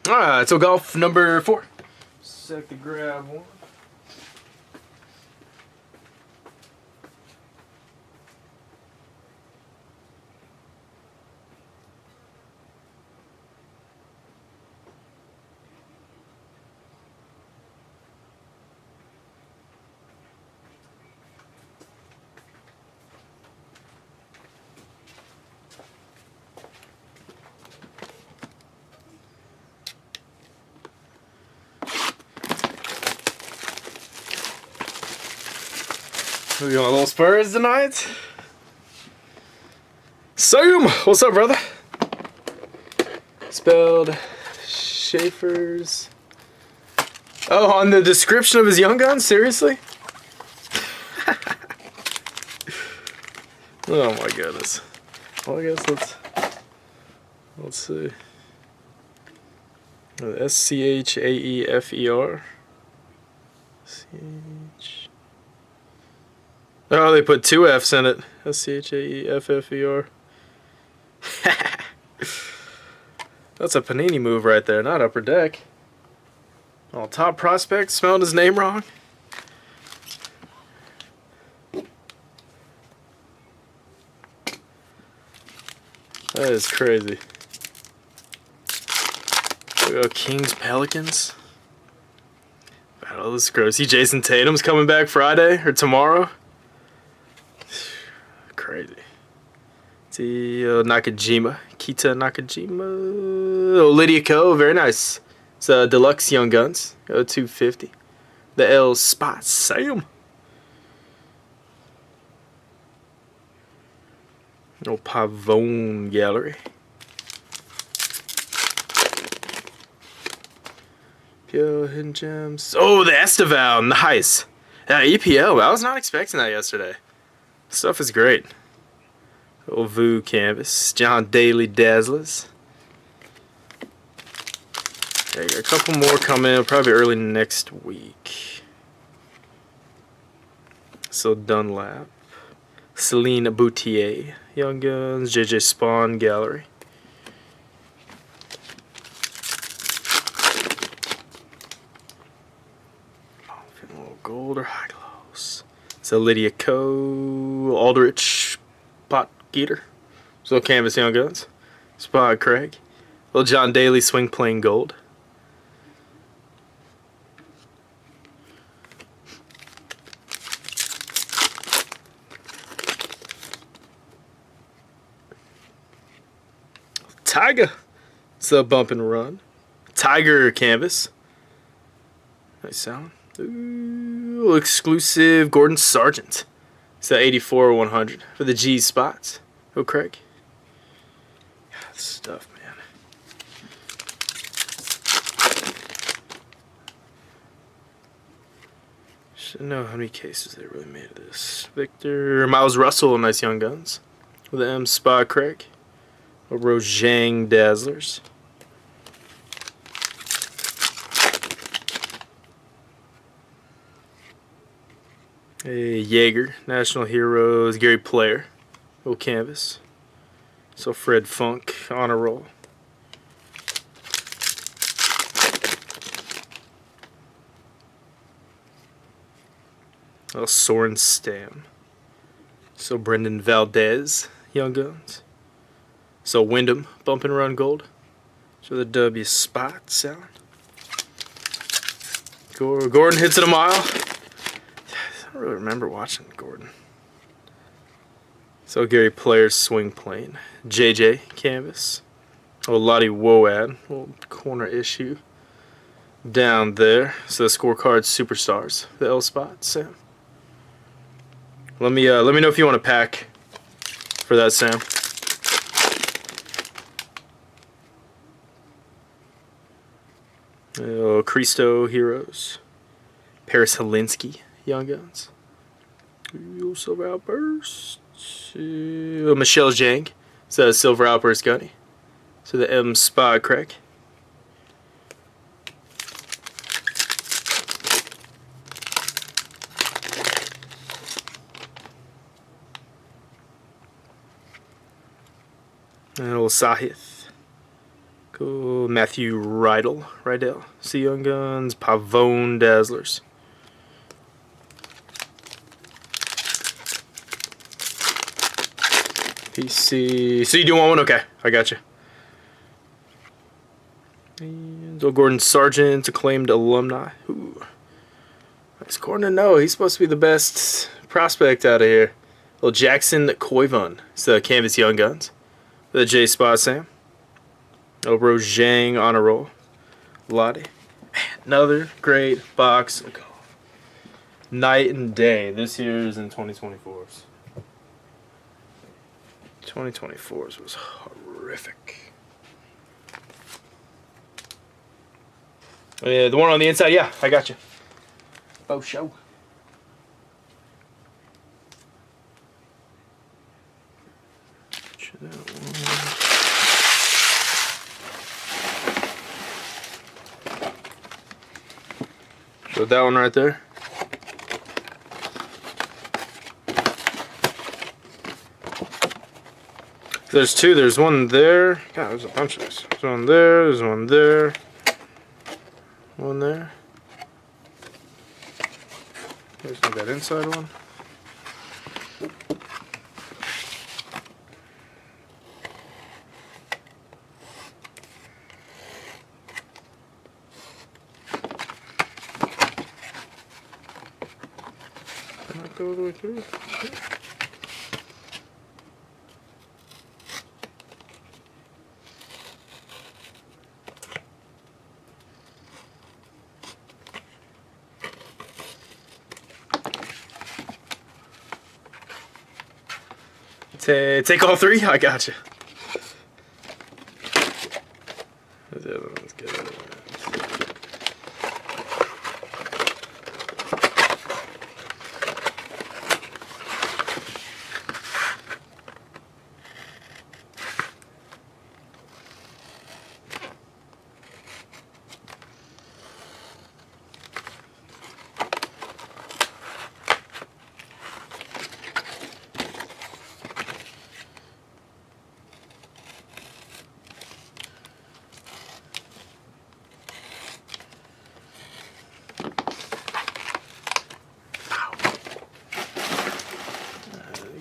Alright, so golf number 4. Second grab one. We got a little Spurs tonight. Sam, what's up, brother? Spelled Schaefer's. Oh, on the description of his Young Guns? Seriously? Oh my goodness. Well, I guess let's see. SCHAEFER. Oh, they put 2 F's in it. SCHAEFFER. That's a Panini move right there, not Upper Deck. Oh, top prospect, spelling his name wrong. That is crazy. We go Kings, Pelicans. Oh, this is gross. See, Jason Tatum's coming back Friday or tomorrow. Crazy. See, Nakajima. Kita Nakajima. Oh, Lydia Ko. Very nice. It's Deluxe Young Guns. 250. The L Spot. Sam. Oh, Pavone Gallery. EPL Hidden Gems. Oh, the Esteval. Nice. EPL. I was not expecting that yesterday. Stuff is great. Old Vu Canvas. John Daly Dazzlers. Okay, got a couple more coming. Probably early next week. So Dunlap. Celine Boutier. Young Guns. JJ Spawn Gallery. Gold or high gloss. So Lydia Ko, Aldrich, Pot Geeter. So Canvas Young Guns. Spot Craig. Little John Daly Swing Plain Gold. Tiger. It's a Bump and Run. Tiger Canvas. Nice sound. Ooh, exclusive Gordon Sargent. It's the 84 or 100 for the G spots. Oh, Craig. God, this stuff, man. Should know how many cases they really made of this. Victor Miles Russell, nice Young Guns. With the M Spa Craig. A Rojang Dazzlers. A Jaeger, National Heroes, Gary Player, little canvas. So Fred Funk on a roll. Soren Stam. So Brendan Valdez, Young Guns. So Wyndham, Bump and Run Gold. So the W Spot sound. Gordon hits it a mile. I don't really remember watching Gordon. So Gary Player's Swing Plane. JJ Canvas. Oh, Lottie Woad. Little corner issue. Down there. So the scorecard Superstars. The L Spot, Sam. Let me know if you want a pack for that, Sam. Oh, Cristo Heroes. Paris Helinski, Young Guns. Silver Outburst. Michelle Zhang. It's a Silver Outburst Gunny. So the M Spa Craig. And a little Sahith. Cool. Matthew Rydell. See Young Guns. Pavone Dazzlers. PC. So you do want one? Okay, I got you. And Gordon Sargent, acclaimed alumni. Ooh. It's according to Noah, he's supposed to be the best prospect out of here. Little Jackson Koivun. It's the Canvas Young Guns. The J Spot Sam. Obro Zhang on a roll. Lottie. Another great box of golf. Night and day. This year's and 2024's. 2024's was horrific. Yeah, the one on the inside, yeah, I got you. Oh, show. So that one right there. There's two. There's one there. God, there's a bunch of these. There's one there. There's one there. One there. There's that inside one. Can I go all the way through? Take all three? I got you. The other one's good.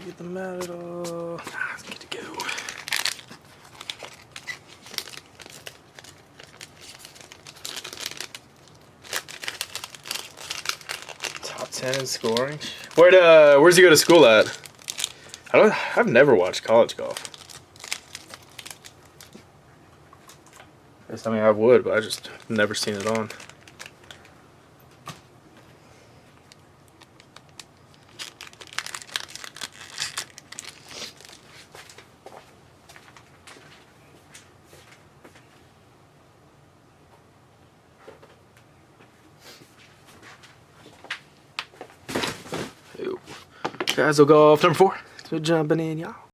Get them out at all. Let's get to go. Top 10 in scoring. Where's he go to school at? I've never watched college golf. I mean, I would, but I just never seen it on. Guys, will go off number 4. So jumping in, y'all.